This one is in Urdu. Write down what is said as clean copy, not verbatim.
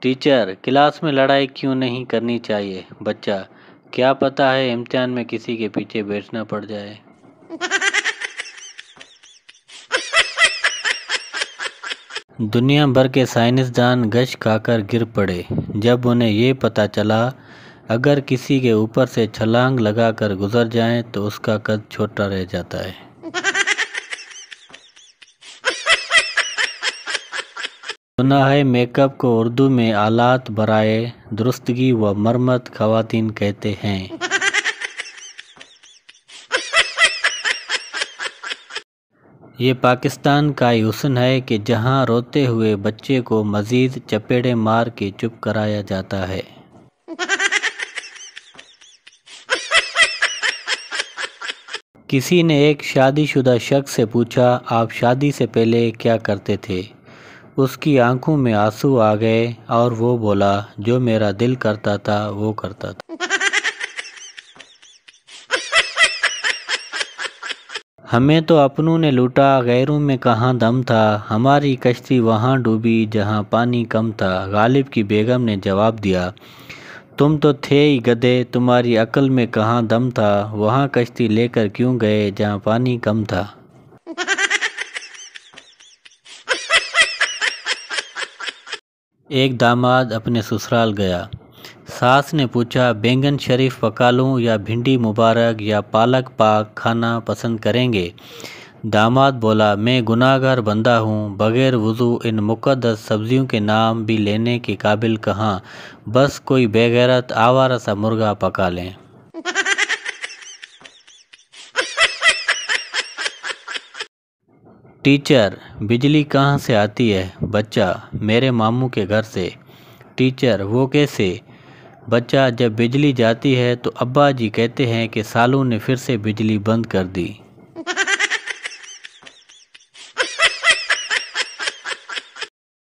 ٹیچر، کلاس میں لڑائی کیوں نہیں کرنی چاہیے؟ بچہ، کیا پتہ ہے امتحان میں کسی کے پیچھے بیٹھنا پڑ جائے۔ دنیا بھر کے سائنسدان گش کھا کر گر پڑے جب انہیں یہ پتہ چلا اگر کسی کے اوپر سے چھلانگ لگا کر گزر جائیں تو اس کا قد چھوٹا رہ جاتا ہے۔ سنا ہے میک اپ کو اردو میں آلات برائے درستگی و مرمت خواتین کہتے ہیں۔ یہ پاکستان کا ہی حسن ہے کہ جہاں روتے ہوئے بچے کو مزید چپیڑے مار کے چپ کرایا جاتا ہے۔ کسی نے ایک شادی شدہ شخص سے پوچھا، آپ شادی سے پہلے کیا کرتے تھے؟ اس کی آنکھوں میں آنسو آ گئے اور وہ بولا، جو میرا دل کرتا تھا وہ کرتا تھا۔ ہمیں تو اپنوں نے لوٹا، غیروں میں کہاں دم تھا، ہماری کشتی وہاں ڈوبی جہاں پانی کم تھا۔ غالب کی بیگم نے جواب دیا، تم تو تھے ہی گدھے، تمہاری عقل میں کہاں دم تھا، وہاں کشتی لے کر کیوں گئے جہاں پانی کم تھا۔ ایک داماد اپنے سسرال گیا۔ ساس نے پوچھا، بینگن شریف پکا لوں یا بھنڈی مبارک یا پالک پاک کھانا پسند کریں گے؟ داماد بولا، میں گناہگار بندہ ہوں، بغیر وضو ان مقدس سبزیوں کے نام بھی لینے کے قابل کہاں، بس کوئی بے غیرت آوارہ سا مرغا پکا لیں۔ ٹیچر، بجلی کہاں سے آتی ہے؟ بچہ، میرے ماموں کے گھر سے۔ ٹیچر، وہ کیسے؟ بچہ، جب بجلی جاتی ہے تو ابا جی کہتے ہیں کہ سالوں نے پھر سے بجلی بند کر دی۔